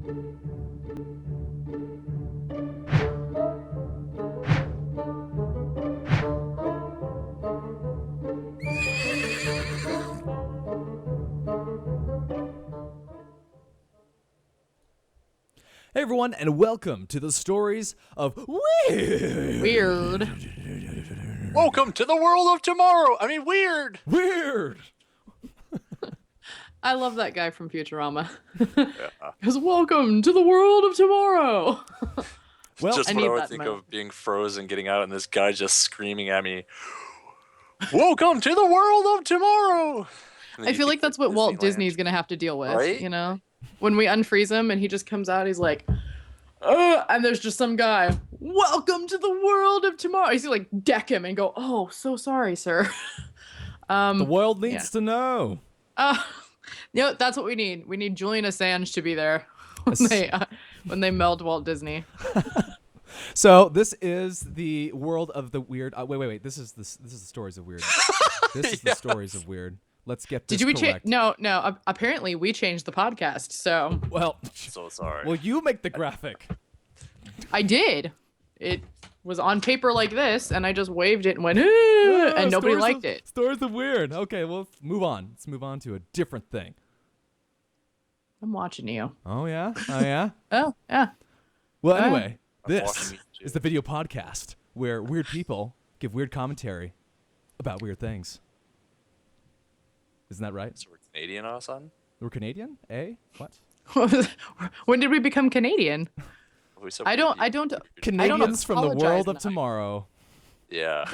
Hey everyone, and welcome to the stories of Weird. Welcome to the world of tomorrow. I mean, weird. I love that guy from Futurama. Yeah. Because welcome to the world of tomorrow. Well, Just I what need I would that think moment. of being frozen, getting out, and this guy just screaming at me, "Welcome to the world of tomorrow." And then I you feel think like that's we're what Walt Disneyland. Disney's going to have to deal with, Right? you know? When we unfreeze him and he just comes out, he's like, and there's just some guy, welcome to the world of tomorrow. He's like, deck him and go, oh, so sorry, sir. the world needs to know. That's what we need. We need Julian Assange to be there when they meld Walt Disney. So this is the world of the weird. Wait. This is the stories of weird. This is the stories of weird. Let's get this correct. No. Apparently, we changed the podcast. So Well, So sorry. well, you make the graphic. I did. It was on paper like this, and I just waved it and went, and nobody liked it. Stories of weird. Okay, well, let's move on. Let's move on to a different thing. I'm watching you. Oh yeah. Oh yeah. Oh yeah. Well, anyway, I'm this watching you too. is the video podcast where weird people give weird commentary about weird things. Isn't that right? So we're Canadian all of a sudden? We're Canadian? Eh? What? When did we become Canadian? We said I we'd be- don't. Canadians from the apologize world of enough. tomorrow. Yeah.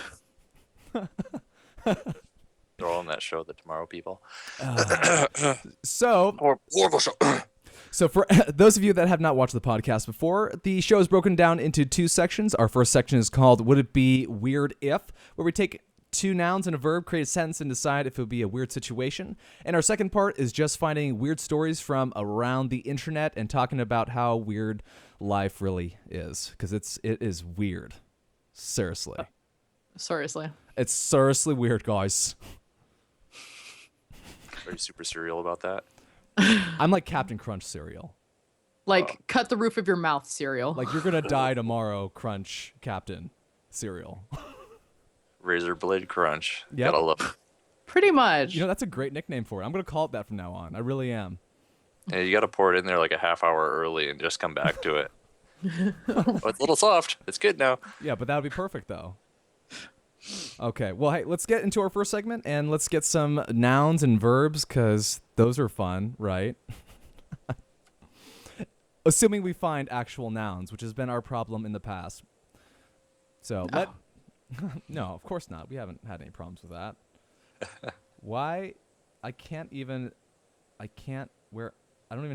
They're all on that show, The Tomorrow People. So, Horrible show. So for those of you that have not watched the podcast before, the show is broken down into two sections. Our first section is called Would It Be Weird If, where we take two nouns and a verb, create a sentence, and decide if it would be a weird situation. And our second part is just finding weird stories from around the internet and talking about how weird life really is, because it is weird. Seriously. Seriously. It's seriously weird, guys. Are you super serial about that? I'm like Captain Crunch cereal. Like, cut the roof of your mouth cereal. Like, you're going to die tomorrow, Crunch Captain cereal. Razor Blade Crunch. Yep. Gotta love it. Pretty much. You know, that's a great nickname for it. I'm going to call it that from now on. I really am. And you gotta pour it in there like a half hour early and just come back to it. Oh, it's a little soft. It's good now. Yeah, but that would be perfect, though. Okay, well, hey, let's get into our first segment, and let's get some nouns and verbs, because those are fun, right? Assuming we find actual nouns, which has been our problem in the past. So, no, of course not. We haven't had any problems with that. Why? I don't even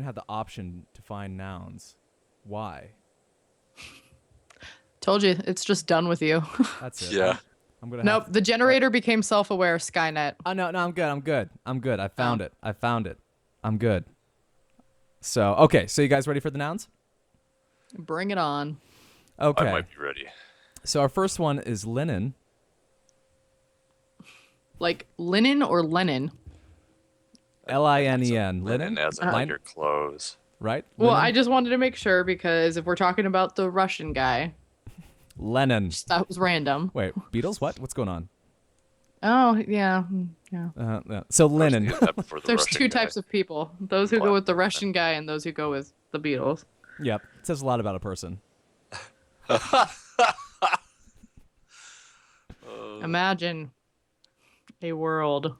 have the option to find nouns. Why? Told you, it's just done with you. That's it. Yeah. I'm gonna Nope, the generator became self-aware, Skynet. Oh, no, I'm good. I found it. I'm good. So, okay, so you guys ready for the nouns? Bring it on. Okay. I might be ready. So our first one is linen. Like linen or Lenin? Linen. Linen as in like your clothes. Right? Well, Linen? I just wanted to make sure because if we're talking about the Russian guy, Lenin. that was random. Wait, Beatles? What? What's going on? Oh, yeah. Yeah. So linen. There's two types of people. Those who go with the Russian guy and those who go with the Beatles. Yep. It says a lot about a person. Imagine a world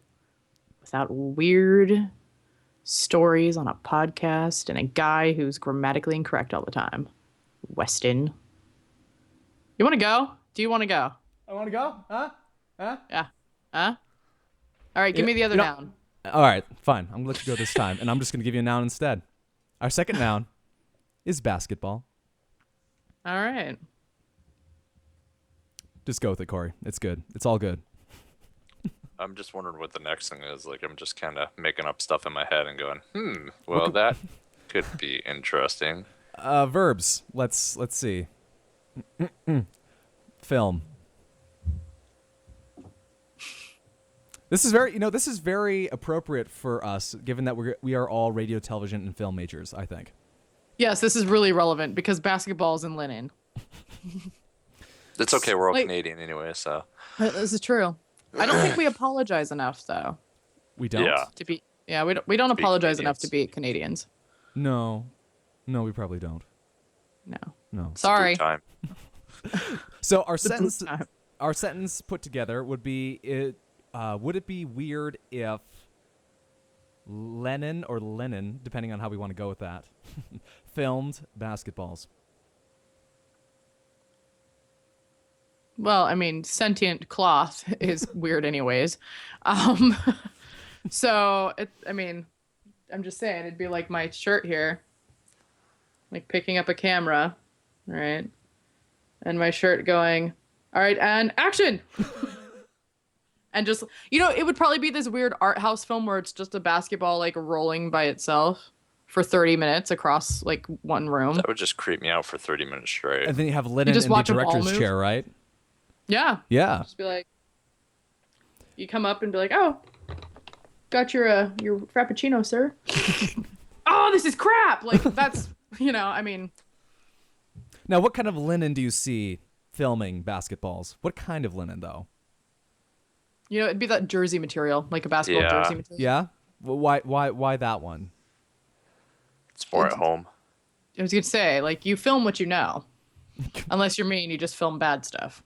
without weird stories on a podcast and a guy who's grammatically incorrect all the time. Weston. You want to go? Do you want to go? I want to go? Huh? Yeah. Huh? All right, give me the other noun. All right, fine. I'm going to let you go this time, and I'm just going to give you a noun instead. Our second noun is basketball. All right. Just go with it, Corey. It's good. It's all good. I'm just wondering what the next thing is. Like, I'm just kind of making up stuff in my head and going, well, that could be interesting. Verbs. Let's see. Film. This is very appropriate for us, given that we are all radio, television, and film majors, I think. Yes, this is really relevant because basketball's in linen. It's okay. We're all Like- Canadian anyway, so This is true. I don't think we apologize enough, though. We don't? yeah. To be, yeah, we don't apologize enough to Canadians. be Canadians. No. No, we probably don't. No. No. Sorry. Time. So time. our sentence put together would be would it be weird if Lennon or Lennon, depending on how we want to go with that, filmed basketballs? Well, I mean, sentient cloth is weird anyways. So I'm just saying it'd be like my shirt here, like picking up a camera, right? And my shirt going, all right, and action. And just, it would probably be this weird art house film where it's just a basketball like rolling by itself for 30 minutes across like one room. That would just creep me out for 30 minutes straight. And then you have Lennon just in the watch 'em all director's move? chair, right? Yeah. Yeah. Just be like, you come up and be like, oh, got your frappuccino, sir. Oh, this is crap. Like that's, Now, what kind of linen do you see filming basketballs? What kind of linen, though? it'd be that jersey material, like a basketball Yeah. jersey material. Yeah. Well, why that one? It's more at home. I was gonna say, like, you film what you know, unless you're me and you just film bad stuff.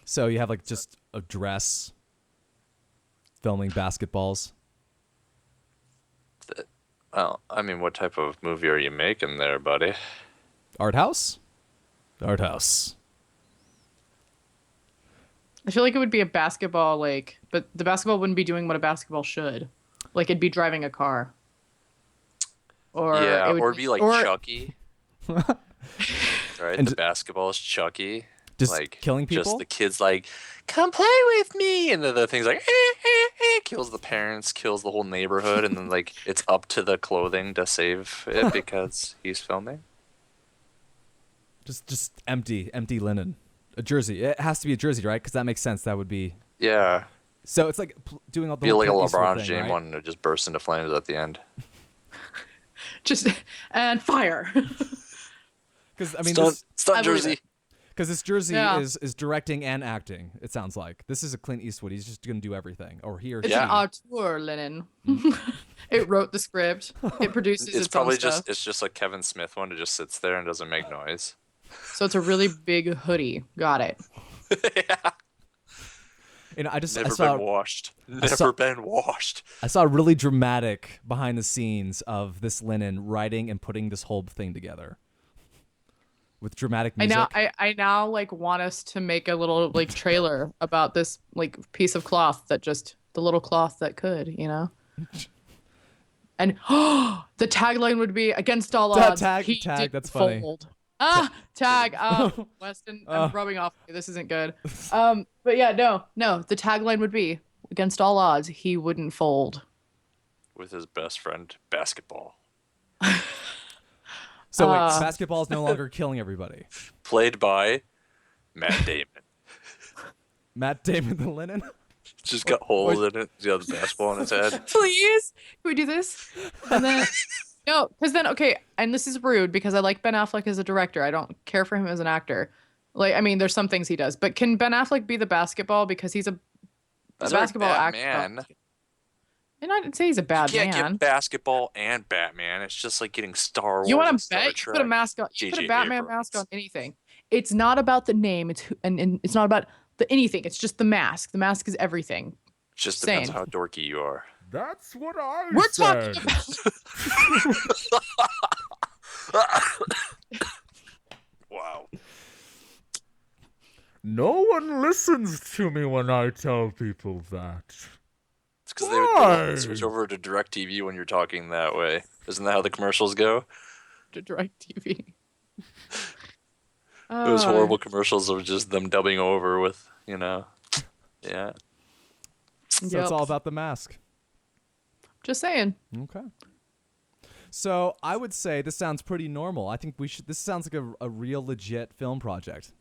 So you have like just a dress filming basketballs. Well, I mean, what type of movie are you making there, buddy? Art house. Art house. I feel like it would be a basketball, but the basketball wouldn't be doing what a basketball should. Like, it'd be driving a car. Or Yeah, it would or be like Chucky. Right? And the basketball is Chucky. Just like killing people? Just the kids like, come play with me, and then the thing's like, kills the parents, kills the whole neighborhood, and then like it's up to the clothing to save it because he's filming. Just empty linen. A jersey. It has to be a jersey, right? Because that makes sense. That would be. Yeah, So it's like doing all the be whole like a Clint Eastwood LeBron thing, James right? one to just burst into flames at the end. and fire. Because I mean, Stunt I believe jersey. it. because this jersey Yeah. is directing and acting. It sounds like this is a Clint Eastwood. He's just gonna do everything, or he or It's she. Yeah. an auteur, Lennon. It wrote the script. It produces It's its probably own stuff. just it's just like Kevin Smith one that just sits there and doesn't make noise. So it's a really big hoodie. Got it. Yeah. And I Never been washed. Never saw- been washed. I saw a really dramatic behind the scenes of this linen writing and putting this whole thing together with dramatic music. I now like want us to make a little like trailer about this like piece of cloth that just the little cloth that could, And the tagline would be against all odds. Tag, he tag, didn't that's funny. fold. Tag. Weston, I'm rubbing off. This isn't good. But yeah, no. The tagline would be against all odds, he wouldn't fold. With his best friend, basketball. So wait, basketball is no longer killing everybody. Played by Matt Damon. Matt Damon, the linen. Just got holes in it. He's got the basketball on his head. Please, can we do this? And then no, because then and this is rude because I like Ben Affleck as a director. I don't care for him as an actor. Like, I mean, there's some things he does, but can Ben Affleck be the basketball because he's a basketball actor? Man. And I didn't say he's a bad You can't man. get basketball and Batman. It's just like getting Star Wars. You want and to Star bet? You Trek. put a mask on. You put J.J. a Batman Abrams. mask on anything. It's not about the name. It's and it's not about the anything. It's just the mask. The mask is everything. Just depends Same. how dorky you are. That's what I We're talking about. Wow. No one listens to me when I tell people that. It's because they would switch over to DirecTV when you're talking that way. Isn't that how the commercials go? to DirecTV. Those horrible commercials of just them dubbing over with, Yeah. So it's all about the mask. Just saying. Okay. So I would say this sounds pretty normal. I think this sounds like a real legit film project.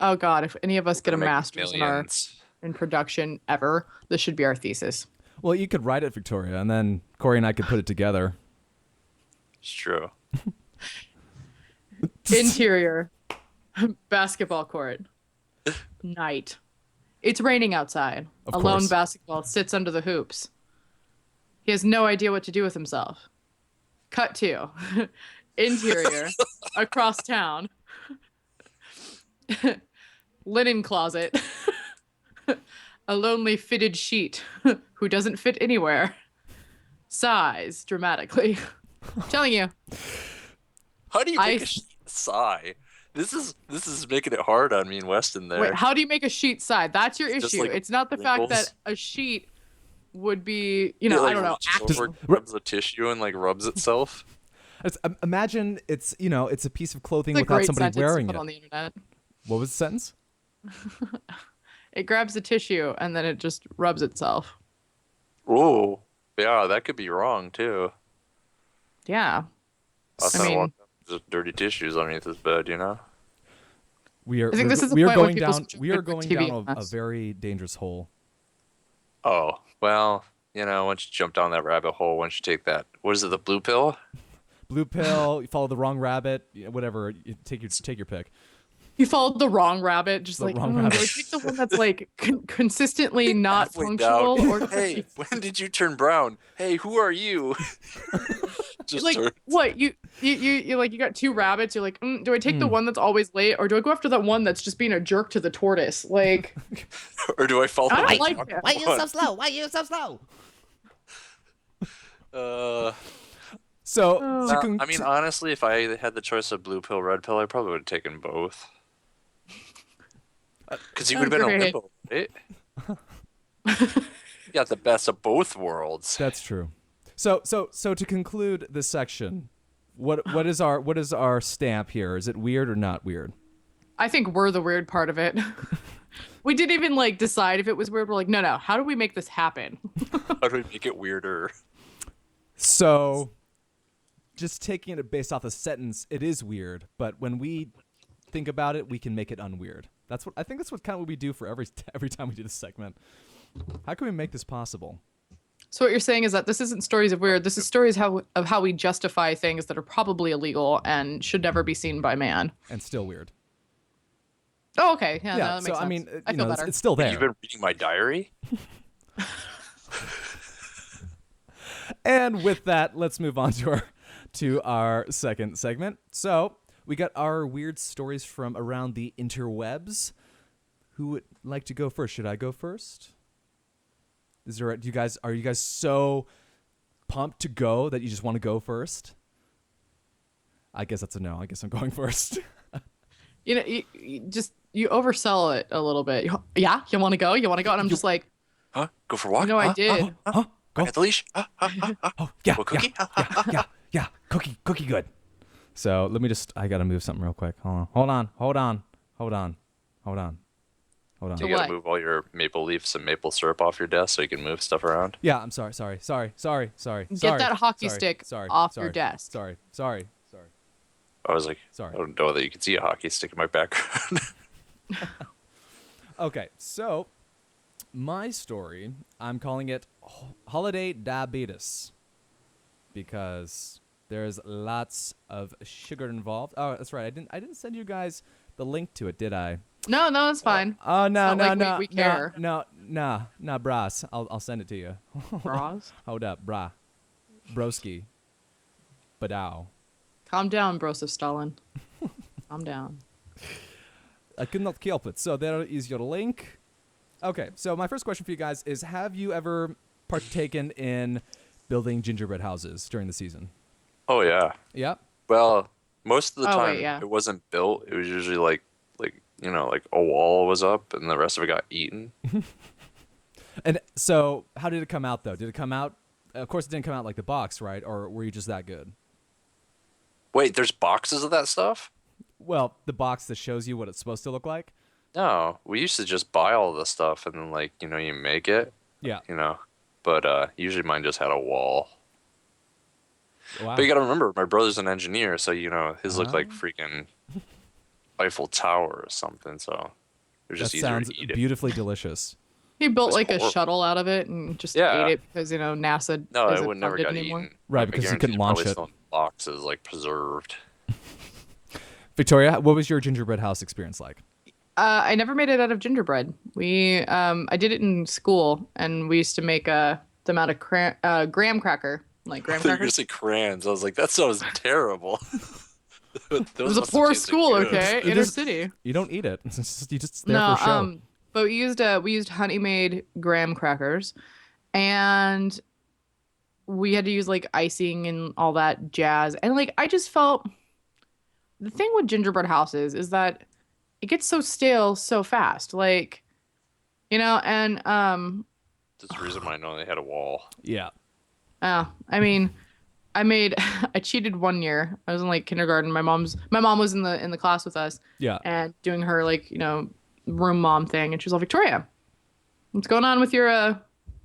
Oh God, if any of us get a Make master's millions. in production ever, this should be our thesis. Well, you could write it, Victoria, and then Corey and I could put it together. It's true. Interior. Basketball court. Night. It's raining outside. Of A lone course. basketball sits under the hoops. He has no idea what to do with himself. Cut to. Interior. Across town. Linen closet. A lonely fitted sheet who doesn't fit anywhere. Sighs dramatically. I'm telling you. How do you make a sigh? This is making it hard on me and Weston there. Wait, how do you make a sheet sigh? That's your Just issue. like It's not the wrinkles? fact that a sheet would be, It, I like, don't know. reaches over, grabs the tissue and like rubs itself. Imagine it's it's a piece of clothing It's a without great somebody sentence to wearing put it. on the internet. What was the sentence? It grabs the tissue and then it just rubs itself. Oh, yeah, that could be wrong too. Yeah. Last I time I mean- walked up, there's dirty tissues underneath his bed, you know? We are. I think we're this go- is the we are point where going people down. switch We are to going TV down a mess. very dangerous hole. Oh, well, once you jump down that rabbit hole, once you take that, what is it, the blue pill? Blue pill. You follow the wrong rabbit. Whatever. You take your pick. You followed the wrong rabbit, just The like, wrong do I rabbit. take the one that's like consistently not Halfway punctual? down. Or Hey, when did you turn brown? Hey, who are you? Just like turn. what you like you got two rabbits, you're like, do I take the one that's always late, or do I go after that one that's just being a jerk to the tortoise? Like, Or do I follow I the don't like dark it. Why are you one? so slow? Why are you so slow? So I mean, honestly, if I had the choice of blue pill, red pill, I probably would have taken both. Because you would have been a Agreed. limbo, right? You got the best of both worlds. that's true. So to conclude this section, what is our stamp here? Is it weird or not weird? I think we're the weird part of it. We didn't even like decide if it was weird. We're like, no, how do we make this happen? How do we make it weirder? So, just taking it based off the sentence, it is weird. But when we think about it, we can make it unweird. That's what kind of what we do for every time we do this segment. How can we make this possible? So what you're saying is that this isn't stories of weird. This is stories of how we justify things that are probably illegal and should never be seen by man. And still weird. Oh, okay. Yeah, no, that so makes sense. I mean, I feel better. it's still there. You've been reading my diary? And with that, let's move on to our second segment. So we got our weird stories from around the interwebs. Who would like to go first? Should I go first? Are you guys so pumped to go that you just want to go first? I guess that's a no. I guess I'm going first. You oversell it a little bit. Yeah, you want to go? You want to go? And I'm just like, Huh? Go for a walk? no, I Huh? did. Huh? Go. At the leash? Oh, yeah, What, cookie? yeah. Cookie good. So let me I gotta move something real quick. Hold on. You What? gotta move all your maple leaves and maple syrup off your desk so you can move stuff around. Yeah, I'm sorry. Get that hockey stick off your desk. Sorry. I was like, Sorry. I don't know that you can see a hockey stick in my background. Okay, so my story, I'm calling it Holiday Diabetes because there's lots of sugar involved. Oh, that's right. I didn't send you guys the link to it, did I? No, it's fine. Oh no, It's not like we care. No, bras. I'll send it to you. Bras? Hold up, broski, badow. Calm down, Broseph Stalin. Calm down. I could not help it. So there is your link. Okay, so my first question for you guys is: have you ever partaken in building gingerbread houses during the season? Oh yeah. Yeah. Well, most of the Oh, time wait, yeah. it wasn't built. It was usually like a wall was up and the rest of it got eaten. And so, how did it come out though? Did it come out? Of course, it didn't come out like the box, right? Or were you just that good? Wait, there's boxes of that stuff? Well, the box that shows you what it's supposed to look like. No, we used to just buy all the stuff and then you make it, Yeah. But usually mine just had a wall. Wow. But you gotta remember, my brother's an engineer, so his looked like freaking Eiffel Tower or something. So it was That just easier sounds to eat it. beautifully delicious. He built It's like a horrible. shuttle out of it and just Yeah. ate it because NASA No, it isn't would never funded got anymore. eaten. Right, I because you guarantee couldn't it's launch probably it. still in the box. is like preserved. Victoria, what was your gingerbread house experience like? I never made it out of gingerbread. I did it in school, and we used to make them out of graham cracker, like graham I thought you were gonna crackers. say crayons. I was like, that sounds terrible. It was a poor school, okay, inner city. You don't eat it. You just there No, for show. but we used honey made graham crackers, and we had to use like icing and all that jazz. And like I just felt the thing with gingerbread houses is that it gets so stale so fast. Like, and That's the reason why I know they had a wall. Yeah. I mean, I cheated one year. I was in like kindergarten. My mom was in the class with us. Yeah. And doing her like, room mom thing, and she was all, Victoria, what's going on with your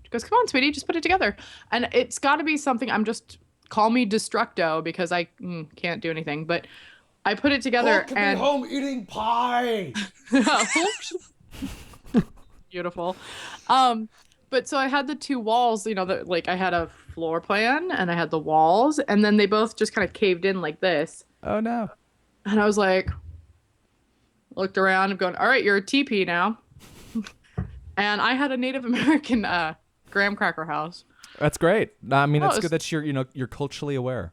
she goes, come on, sweetie, just put it together. And it's got to be something. Call me Destructo because I can't do anything, but I put it together and home eating pie. beautiful. But so I had the two walls, like I had a floor plan and I had the walls, and then they both just kind of caved in like this. Oh no. And I was like, looked around and going, all right, you're a teepee now. And I had a Native American graham cracker house. That's great. I mean, it's it's- good that you're culturally aware.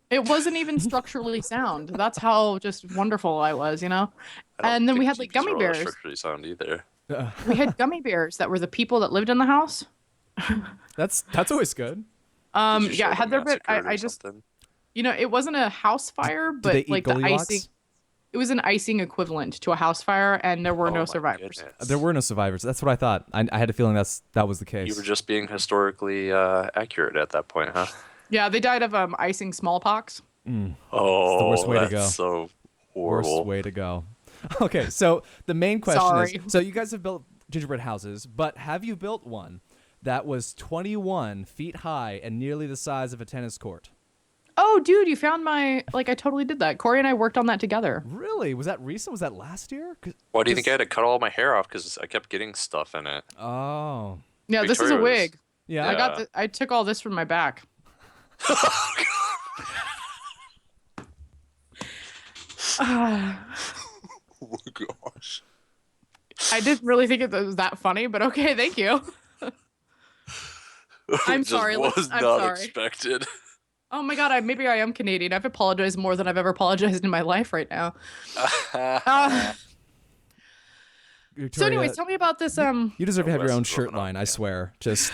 It wasn't even structurally sound. That's how just wonderful I was, I don't And then we think had like teepees gummy are all that bears. structurally sound either. We had gummy bears that were the people that lived in the house. That's always good. Did you show Yeah, them had there been, massacred or I just, something? it wasn't a house fire, Did they but eat like the Goldilocks? icing, it was an icing equivalent to a house fire, and there were Oh no my survivors. goodness. There were no survivors. That's what I thought. I had a feeling that was the case. You were just being historically accurate at that point, huh? Yeah, they died of icing smallpox. Oh, worst way to that's go. so horrible. Worst way to go. Okay, so the main question Sorry. is: so you guys have built gingerbread houses, but have you built one that was 21 feet high and nearly the size of a tennis court? Oh, dude, you found I totally did that. Corey and I worked on that together. Really? Was that recent? Was that last year? Why do you think I had to cut all my hair off? Because I kept getting stuff in it. Oh, Yeah, this is a Victoria was- wig. yeah. Yeah. I took all this from my back. Oh gosh. I didn't really think it was that funny, but okay, thank you. I'm Just sorry, Was I'm not sorry. expected. Oh my god, maybe I am Canadian. I've apologized more than I've ever apologized in my life right now. So Victoria, anyways, tell me about this you deserve to have your Wes own is shirt rubbing on line. I you. swear. Just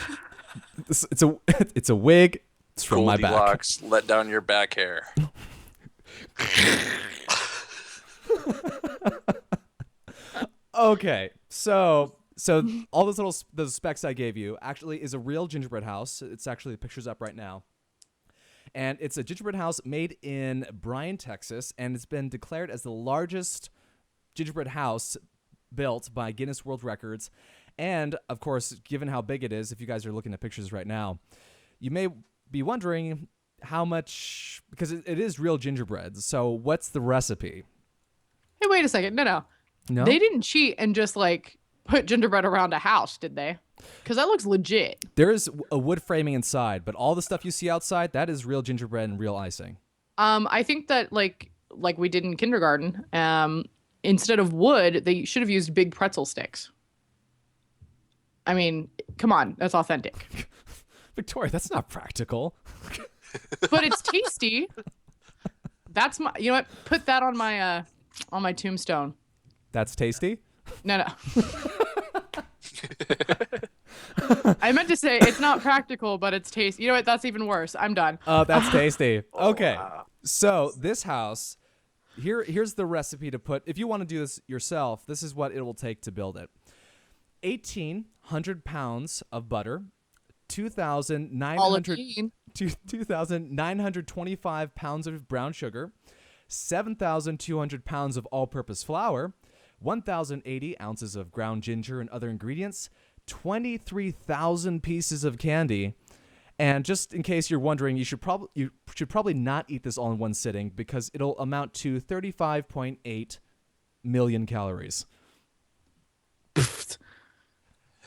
it's a wig. It's from my back. Goldilocks, let down your back hair. Okay, so all those specs I gave you actually is a real gingerbread house. It's actually the picture's up right now, and it's a gingerbread house made in Bryan, Texas, and it's been declared as the largest gingerbread house built by Guinness World Records. And of course, given how big it is, if you guys are looking at pictures right now, you may be wondering how much, because it is real gingerbread. So what's the recipe? Hey, wait a second. No. No, They didn't cheat and just like put gingerbread around a house, did they? Because that looks legit. There is a wood framing inside, but all the stuff you see outside, that is real gingerbread and real icing. I think that like we did in kindergarten, instead of wood, they should have used big pretzel sticks. I mean, come on, that's authentic. Victoria, that's not practical. But it's tasty. That's my. You know what? Put that on my tombstone. That's tasty. No. I meant to say it's not practical, but it's tasty. You know what? That's even worse. I'm done. Oh, that's tasty. Okay. wow. So this house, here's the recipe to put. If you want to do this yourself, this is what it will take to build it. 1,800 pounds of butter, 2,925 pounds of brown sugar, 7,200 pounds of all-purpose flour, 1,080 ounces of ground ginger and other ingredients, 23,000 pieces of candy. And just in case you're wondering, you should probably not eat this all in one sitting because it'll amount to 35.8 million calories.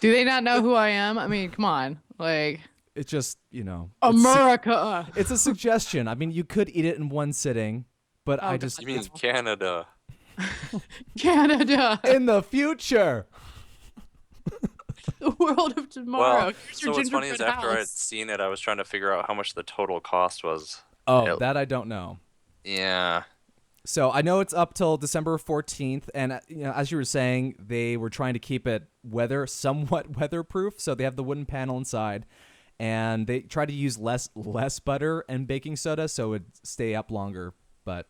Do they not know who I am? I mean, come on. Like, It's just, America. it's a suggestion. I mean, you could eat it in one sitting, but I just You mean Canada? Canada. in the future. The world of tomorrow. Well, Here's your so what's funny is gingerbread after I'd house. seen it, I was trying to figure out how much the total cost was. Oh, It- that I don't know. Yeah. So I know it's up till December 14th, and as you were saying, they were trying to keep it somewhat weatherproof. So they have the wooden panel inside, and they try to use less butter and baking soda, so it'd stay up longer. But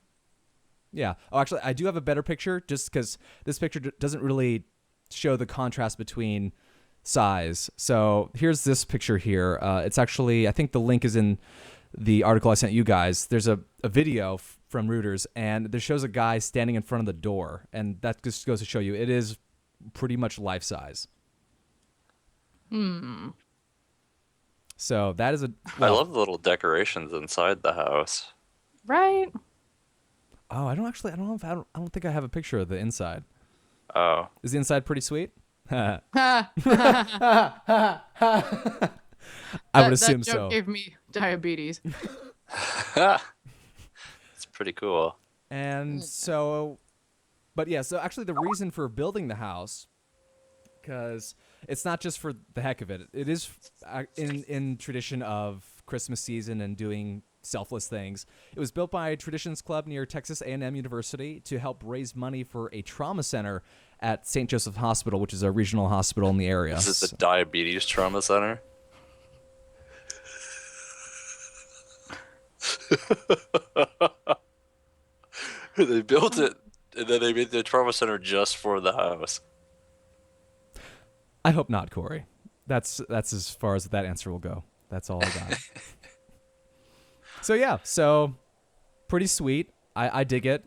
yeah, oh, actually, I do have a better picture, just because this picture doesn't really show the contrast between size. So here's this picture here. It's actually, I think the link is in the article I sent you guys. There's a video from Reuters, and there shows a guy standing in front of the door, and that just goes to show you it is pretty much life size. So that is I love the little decorations inside the house. Right? Oh, I don't think I have a picture of the inside. Oh. Is the inside pretty sweet? I would assume that joke so. gave me diabetes. It's pretty cool. And so, but yeah, so actually the reason for building the house, because it's not just for the heck of it. It is in tradition of Christmas season and doing selfless things. It was built by a Traditions Club near Texas A&M University to help raise money for a trauma center at St. Joseph Hospital, which is a regional hospital in the area. This is the Diabetes Trauma Center. They built it, and then they made the trauma center just for the house. I hope not, Corey. That's as far as that answer will go. That's all I got. So yeah, pretty sweet. I dig it.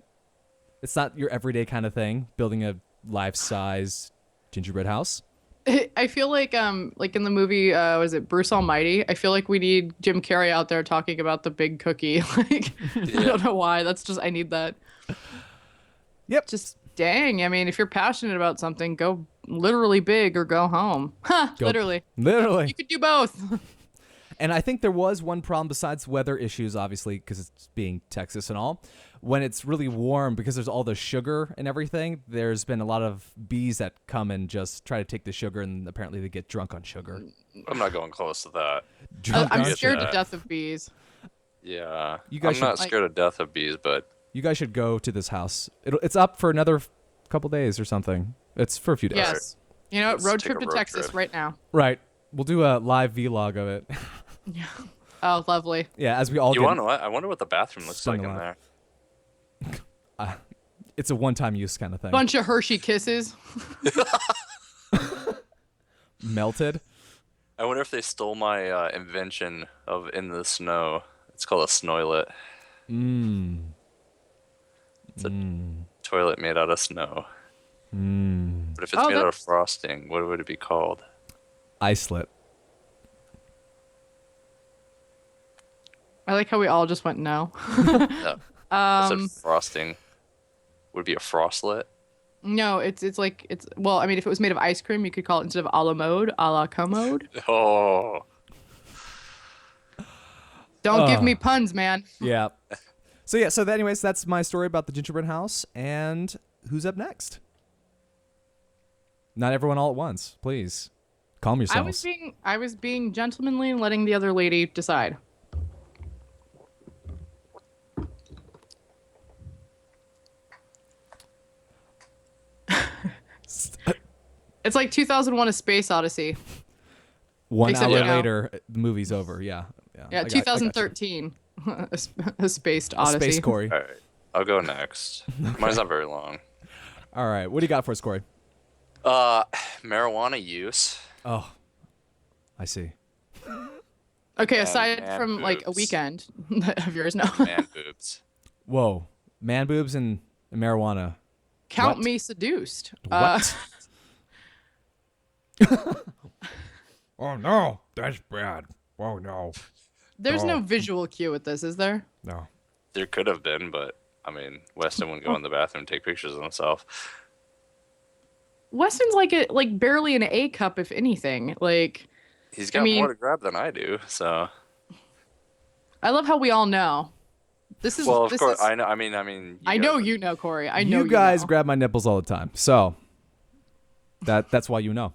It's not your everyday kind of thing, building a life-size gingerbread house. I feel like in the movie, was it Bruce Almighty? I feel like we need Jim Carrey out there talking about the big cookie. Like, I don't know why. I need that. Yep. Just dang. I mean, if you're passionate about something, go literally big or go home. Literally. Literally. You could do both. And I think there was one problem besides weather issues, obviously, because it's being Texas and all. When it's really warm, because there's all the sugar and everything, there's been a lot of bees that come and just try to take the sugar, and apparently they get drunk on sugar. I'm not going close to that. I'm get scared to that. death of bees. Yeah. You guys I'm not should- scared of death of bees, but You guys should go to this house. It's up for another couple days or something. It's for a few days. Yes. You know what? Let's Road take trip a to road Texas trip. right now. Right. We'll do a live vlog of it. Oh, lovely. Yeah, as we all you get... want to what? I wonder what the bathroom looks like Stung in alive. there. It's a one-time use kind of thing. Bunch of Hershey kisses. Melted. I wonder if they stole my invention of in the snow. It's called a snoilet. It's a toilet made out of snow. But if it's Oh, made out of that's- frosting, what would it be called? Icelet. I like how we all just went no. No. I said frosting. Would it be a frostlet? No, it's well, I mean, if it was made of ice cream, you could call it instead of a la mode, a la commode. Oh. Don't give me puns, man. Yeah. So anyways, that's my story about the gingerbread house. And who's up next? Not everyone all at once, please. Calm yourselves. I was being gentlemanly and letting the other lady decide. It's like 2001: A Space Odyssey. 1 Except, hour you know- later, the movie's over. Yeah. Yeah, I got you. 2013. A Spaced Odyssey. Space Corey. All right. I'll go next. Mine's not very long. All right. What do you got for us, Corey? Marijuana use. Oh, I see. Okay, aside man from like a boobs. weekend of yours, no. Man boobs. Whoa. Man boobs and marijuana. Count What? me seduced. What? Oh, no. That's bad. Oh, no. There's Oh. no visual cue with this, is there? No. There could have been, but I mean, Weston wouldn't go in the bathroom and take pictures of himself. Weston's like barely an A cup, if anything. Like, He's got more to grab than I do, so. I love how we all know. This is Well, of this course, is, I know. I mean, I know you know, Corey. I know you guys know. grab my nipples all the time, so that's why you know.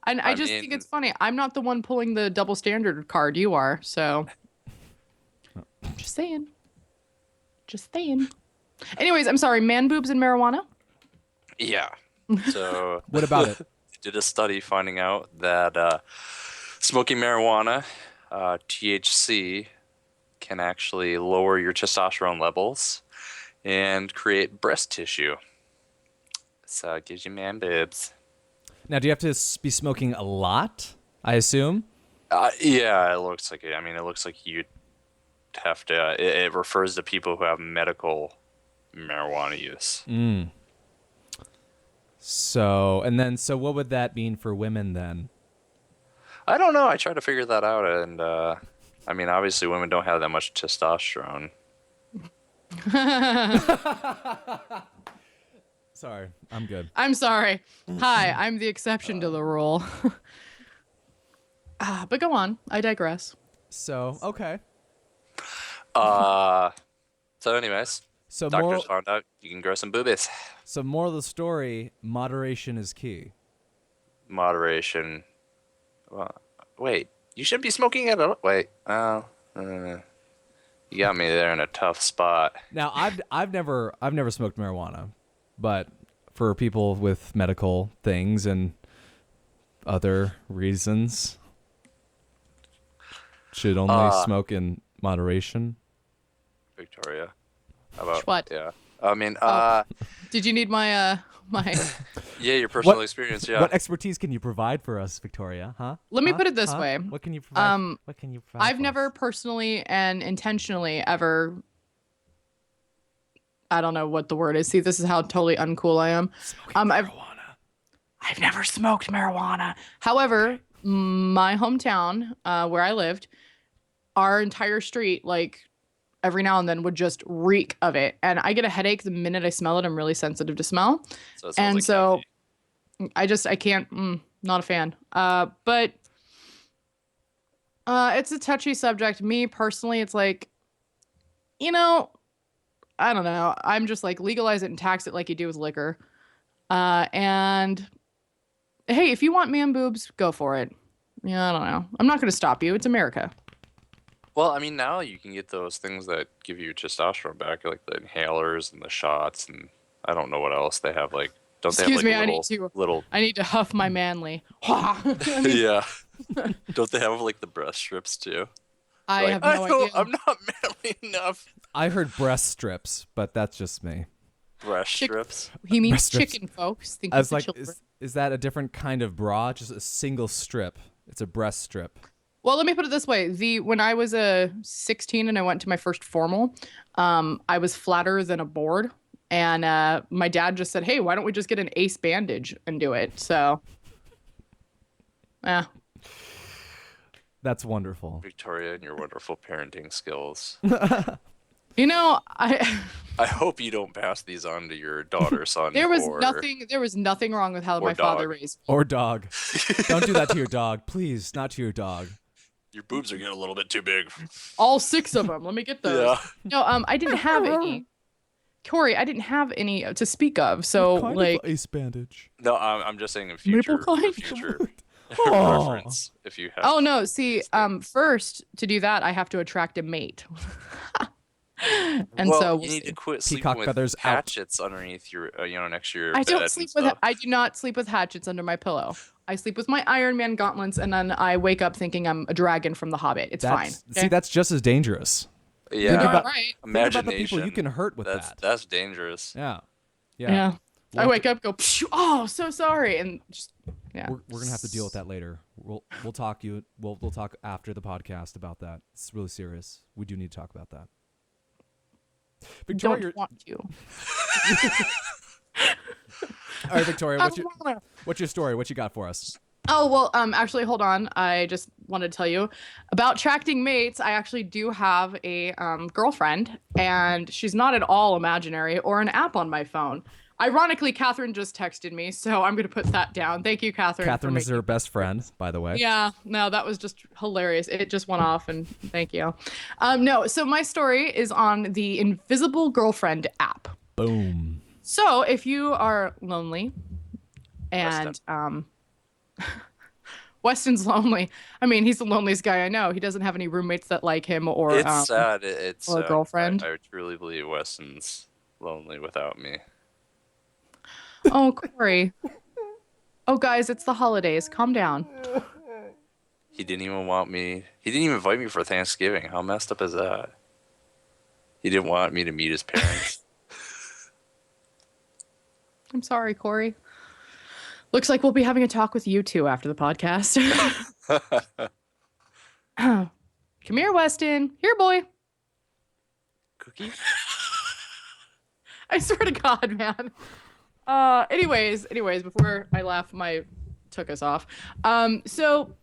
And I just think it's funny. I'm not the one pulling the double standard card. You are. So, just saying. Just saying. Anyways, I'm sorry. Man boobs and marijuana? Yeah. So What about it? did a study finding out that smoking marijuana, THC, can actually lower your testosterone levels and create breast tissue. So it gives you man boobs. Now, do you have to be smoking a lot, I assume? Yeah, it looks like it. I mean, it looks like you'd have to. It refers to people who have medical marijuana use. So what would that mean for women then? I don't know. I tried to figure that out, and I mean, obviously, women don't have that much testosterone. Sorry, I'm good. I'm sorry. Hi, I'm the exception to the rule. But go on. I digress. So, okay. So, anyways, So doctors found out you can grow some boobies. So moral of the story, moderation is key. Moderation. Well, wait, you shouldn't be smoking at all. Wait, you got me there in a tough spot. Now, I've never smoked marijuana, but for people with medical things and other reasons, should only smoke in moderation. Victoria, how about What? Yeah, I mean, Did you need my my? yeah, your personal experience. Yeah. What expertise can you provide for us, Victoria? Huh? Let me put it this way. What can you provide? What can you provide? I've for never us? personally and intentionally ever. I don't know what the word is. See, this is how totally uncool I am. I've never smoked marijuana. However, my hometown, where I lived, our entire street, like every now and then, would just reek of it, and I get a headache the minute I smell it. I'm really sensitive to smell, So it smells and like so candy. I can't. Not a fan. But it's a touchy subject. Me personally, it's like, I don't know. I'm just like, legalize it and tax it like you do with liquor. And hey, if you want man boobs, go for it. Yeah, I don't know. I'm not going to stop you. It's America. Well, I mean, now you can get those things that give you testosterone back, like the inhalers and the shots, and I don't know what else they have. Like, don't they have Excuse like me, little? I need to huff my manly. Yeah. Don't they have like the breast strips too? I Like, have no idea. I'm not manly enough. I heard breast strips, but that's just me. Breast strips. He means breast strips. chicken, folks. Think I of was the like, children. is that a different kind of bra? Just a single strip. It's a breast strip. Well, let me put it this way. When I was 16 and I went to my first formal, I was flatter than a board. And my dad just said, hey, why don't we just get an ace bandage and do it? So, yeah. That's wonderful. Victoria and your wonderful parenting skills. I hope you don't pass these on to your daughter, son. there was or, nothing wrong with how my father dog. raised me. Or dog. Don't do that to your dog. Please, not to your dog. Your boobs are getting a little bit too big. All 6 of them. Let me get those. Yeah. No, I didn't have any. Corey, I didn't have any to speak of. So, Kind like, of ace bandage. No, I'm just saying in future. Maple kind? Future Oh. reference. If you have. oh no, see, first to do that, I have to attract a mate. And well, so you need to quit Peacock sleeping with feathers out. hatchets underneath your, next to your I bed don't and sleep with. stuff. I do not sleep with hatchets under my pillow. I sleep with my Iron Man gauntlets, and then I wake up thinking I'm a dragon from The Hobbit. It's fine. See, that's just as dangerous. Yeah. You're about- right. Think Imagination. about the people you can hurt with that. That's dangerous. Yeah. Yeah. I wake up, go, "Phew, oh, so sorry, and just yeah. We're gonna have to deal with that later. We'll talk we'll talk after the podcast about that. It's really serious. We do need to talk about that. Victoria, Don't want to. all right, Victoria, what's your story? What you got for us? Oh, well, actually, hold on. I just wanted to tell you about attracting mates. I actually do have a girlfriend, and she's not at all imaginary or an app on my phone. Ironically, Catherine just texted me, so I'm going to put that down. Thank you, Catherine. Catherine is her best friend, by the way. Yeah, no, that was just hilarious. It just went off, and thank you. No, so my story is on the Invisible Girlfriend app. Boom. So if you are lonely and Weston's lonely. I mean, he's the loneliest guy I know. He doesn't have any roommates that like him or It's sad. It's or a girlfriend. I truly believe Weston's lonely without me. Oh, Corey. Oh, guys, it's the holidays. Calm down. He didn't even want me. He didn't even invite me for Thanksgiving. How messed up is that? He didn't want me to meet his parents. I'm sorry, Corey. Looks like we'll be having a talk with you two after the podcast. Come here, Weston. Here, boy. Cookie? I swear to God, man. Anyways, before I laugh, took us off. So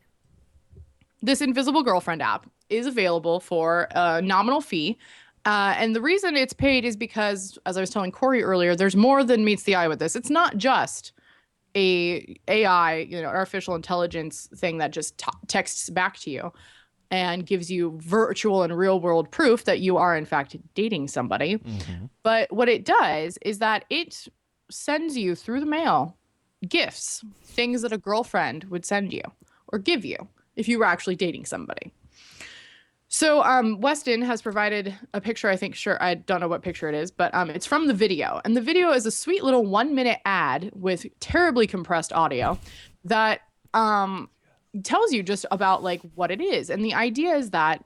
this Invisible Girlfriend app is available for a nominal fee. And the reason it's paid is because, as I was telling Corey earlier, there's more than meets the eye with this. It's not just a AI, artificial intelligence thing that just texts back to you and gives you virtual and real world proof that you are in fact dating somebody. Mm-hmm. But what it does is that it sends you through the mail gifts, things that a girlfriend would send you or give you if you were actually dating somebody. So Weston has provided a picture. I don't know what picture it is, but it's from the video. And the video is a sweet little 1-minute ad with terribly compressed audio that tells you just about like what it is. And the idea is that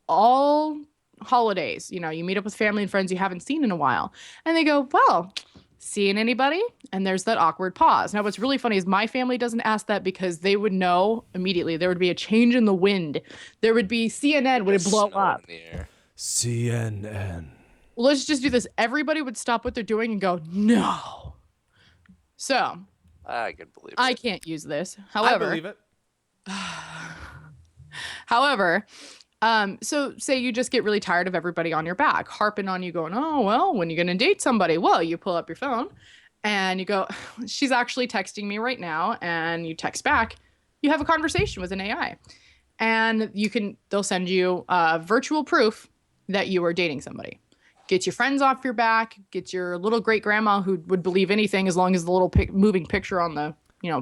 all holidays, you meet up with family and friends you haven't seen in a while. And they go, well, seeing anybody? And there's that awkward pause. Now, what's really funny is my family doesn't ask that because they would know immediately. There would be a change in the wind. There would be CNN would blow up. CNN. Well, let's just do this. Everybody would stop what they're doing and go, no. So I can believe it. I can't use this. However, I believe it. However, so say you just get really tired of everybody on your back, harping on you going, oh, well, when are you going to date somebody? Well, you pull up your phone and you go, she's actually texting me right now. And you text back, you have a conversation with an AI and they'll send you virtual proof that you are dating somebody. Get your friends off your back, get your little great grandma who would believe anything as long as the little moving picture on the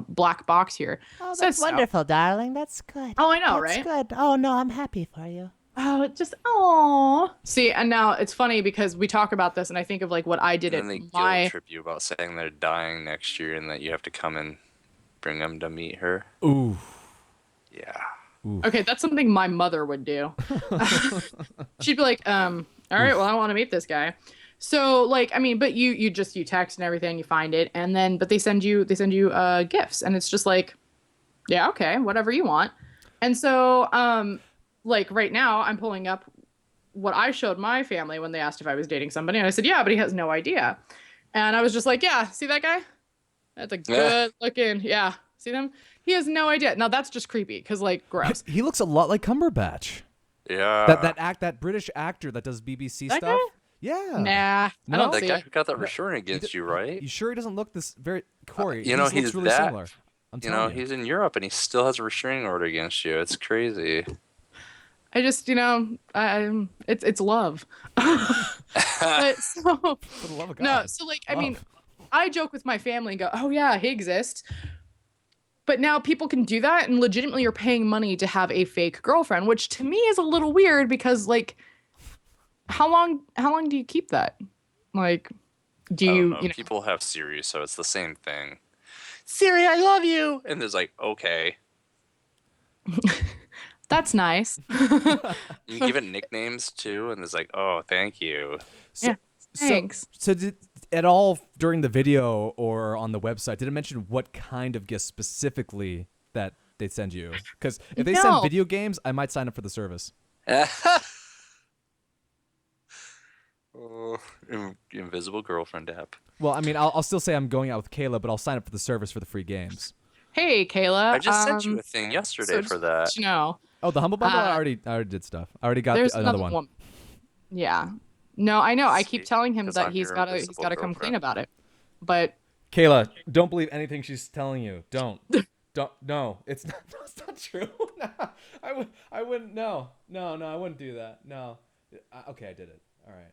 black box here. Oh, that's wonderful, darling. That's good. Oh, I know, that's right? Good. Oh, no, I'm happy for you. Oh, aww. See, and now it's funny because we talk about this and I think of like what I did and then they guilt trip you about saying they're dying next year and that you have to come and bring them to meet her. Ooh. Yeah. Ooh. Okay, that's something my mother would do. She'd be like, all right, well, I want to meet this guy. So like, I mean, but you text and everything, you find it, and then but they send you gifts, and it's just like, yeah, okay, whatever you want. And so like right now I'm pulling up what I showed my family when they asked if I was dating somebody, and I said, yeah, but he has no idea. And I was just like, yeah, see that guy? That's a good looking, yeah. See them? He has no idea. Now that's just creepy because like gross. He looks a lot like Cumberbatch. Yeah. That British actor that does BBC that stuff. Guy? Yeah. Nah, no, I don't that see guy it. who got that restraint against you, right? You sure he doesn't look this very Corey? He's looks really that. similar. I'm telling you. He's in Europe and he still has a restraining order against you. It's crazy. I just, it's love. But so, For the love of God. no, so like, I mean, I joke with my family and go, oh yeah, he exists. But now people can do that and legitimately you're paying money to have a fake girlfriend, which to me is a little weird because like, how long do you keep that? Like, do you, people have Siri, so it's the same thing. Siri, I love you. And there's like, okay. That's nice. You give it nicknames too, and there's like, oh, thank you. So, yeah, thanks. So did at all during the video or on the website, did it mention what kind of gifts specifically that they send you? Because if they send video games, I might sign up for the service. Invisible Girlfriend app. Well, I mean, I'll still say I'm going out with Kayla, but I'll sign up for the service for the free games. Hey, Kayla. I just sent you a thing yesterday for that. Oh, the Humble Bundle? I already did stuff. I already got another one. Yeah. No, I know. I keep telling him that I'm he's your got to invisible come clean girlfriend. about it. but Kayla, don't believe anything she's telling you. Don't. No, it's not. That's not true. I wouldn't. No, I wouldn't do that. No. Okay, I did it. All right.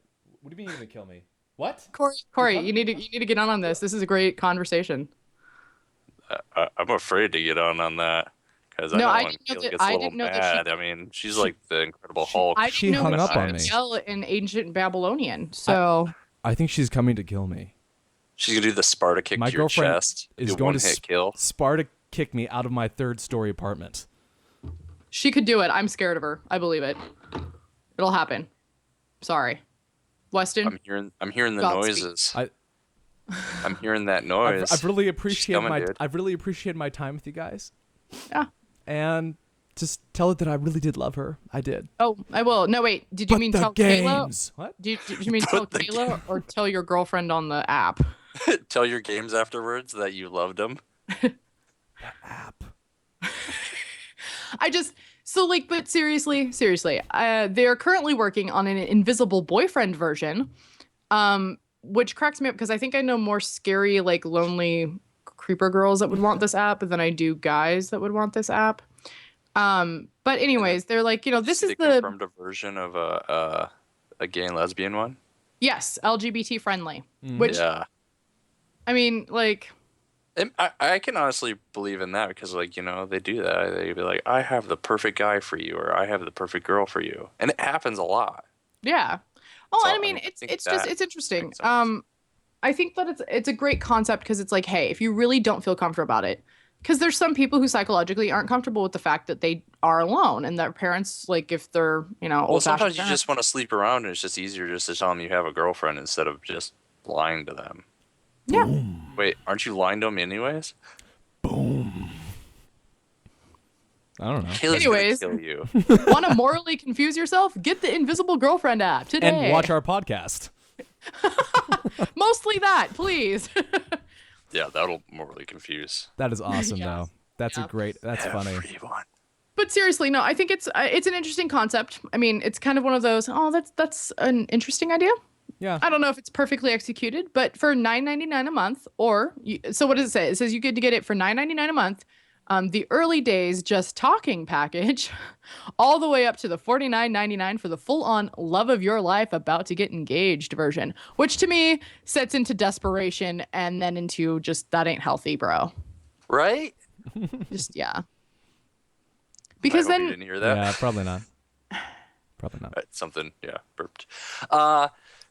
What do you mean you're gonna kill me? What? Corey, you need to get on this. This is a great conversation. I'm afraid to get on that because No, I I know didn't know Kayla that- gets a I little didn't know that mad. I mean, she's like the Incredible Hulk. I She didn't know hung that up on could me. yell in ancient Babylonian. So I think she's coming to kill me. She's gonna do the Sparta kick My to your girlfriend chest. is Do going one to hit kill. Sparta kick me out of my 3rd-story apartment. she could do it. I'm scared of her. I believe it. It'll happen. Sorry, Weston. I'm hearing the Godspeed. noises. I- I'm hearing that noise. I've really appreciated coming, dude. I've really appreciated my time with you guys, Yeah. and just tell her that I really did love her. I did. Oh, I will. No, wait. Did you But mean the tell games. Kayla? What? Did you mean tell the Kayla or tell your girlfriend on the app? Tell your games afterwards that you loved them. App. But seriously, they're currently working on an invisible boyfriend version, which cracks me up because I think I know more scary, like lonely creeper girls that would want this app than I do guys that would want this app. But anyways, they're like, this is They the confirmed a version of a gay and lesbian one. yes, LGBT friendly, which Yeah. I mean, like, And I can honestly believe in that because, like, they do that. They'd be like, I have the perfect guy for you, or I have the perfect girl for you. And it happens a lot. yeah. Oh, So, and I I mean, mean, I think it's that interesting. makes sense. I think that it's a great concept because it's like, hey, if you really don't feel comfortable about it, because there's some people who psychologically aren't comfortable with the fact that they are alone and their parents, like, if they're, Well, old-fashioned sometimes you parents. just want to sleep around, and it's just easier just to tell them you have a girlfriend instead of just lying to them. Yeah. Wait, aren't you lying to them anyways? Boom. I don't know. Kayla's Anyways. gonna kill you. Want to morally confuse yourself? Get the Invisible Girlfriend app today. And watch our podcast. Mostly that, please. Yeah, that'll morally confuse That is awesome, Yes. though. That's Yeah. That's funny. everyone. But seriously, no, I think it's an interesting concept. I mean, it's kind of one of those, that's an interesting idea. Yeah. I don't know if it's perfectly executed, but for $9.99 a month, so what does it say? It says you get to get it for $9.99 a month, the early days just talking package, all the way up to the $49.99 for the full-on love of your life about to get engaged version, which to me sets into desperation and then into just that ain't healthy, bro. Right? Just yeah. I Because hope you then didn't hear that. Yeah, probably not. Probably not. Something, yeah, burped.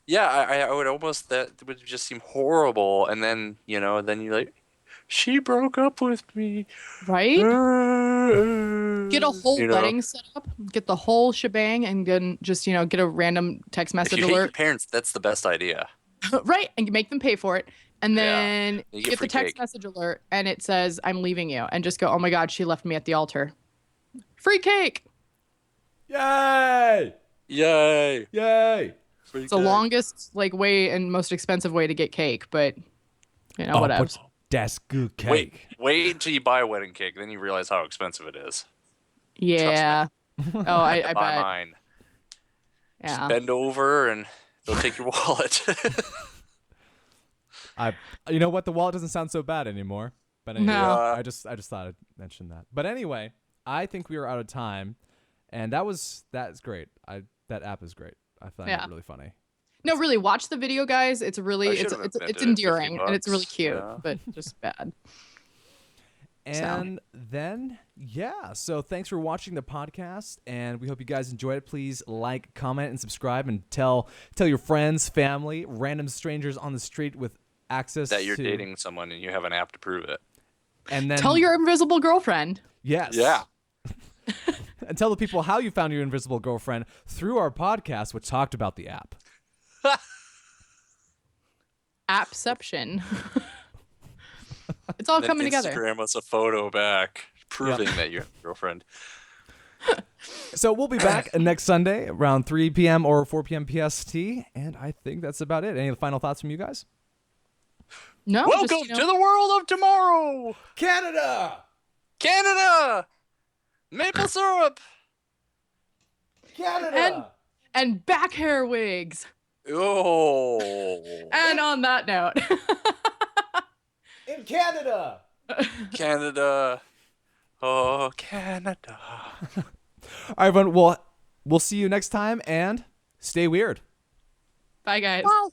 Yeah, I would almost, that would just seem horrible, and then then you're like, she broke up with me, right? Get a whole You know? wedding set up, get the whole shebang, and then just get a random text If message you hate your alert, parents, that's the best idea. right? And you make them pay for it, and Yeah. then You get get the free text cake. message alert, and it says I'm leaving you, and just go, oh my god, she left me at the altar. Free cake. Yay! Yay! Yay! It's the longest way and most expensive way to get cake, but whatever. But that's good cake. Wait until you buy a wedding cake, then you realize how expensive it is. Yeah. Oh, I Buy bet. mine. Yeah. Bend over and they'll take your wallet. You know what? The wallet doesn't sound so bad anymore. But anyway, No. I just thought I'd mention that. But anyway, I think we are out of time, and that's great. That app is great. I find it Yeah. really funny. No, really, watch the video, guys. It's I really should've it's admitted it, endearing 50 and it's really bucks, cute, yeah. but just bad. And then, yeah. So thanks for watching the podcast, and we hope you guys enjoyed it. Please like, comment, and subscribe, and tell your friends, family, random strangers on the street with access that you're to dating someone and you have an app to prove it. And then Tell your invisible girlfriend. yes, Yeah. and tell the people how you found your invisible girlfriend through our podcast, which talked about the app. Appception. It's all Then coming together. Instagram us a photo back proving that you have a girlfriend. So we'll be back next Sunday around 3 p.m. or 4 p.m. PST, and I think that's about it. Any final thoughts from you guys? No, Welcome to the world of tomorrow. Canada! Canada! Maple syrup! Canada! and back hair wigs. Oh. And on that note. In Canada. Canada. Oh, Canada. All right, everyone. We'll see you next time, and stay weird. Bye, guys. Bye.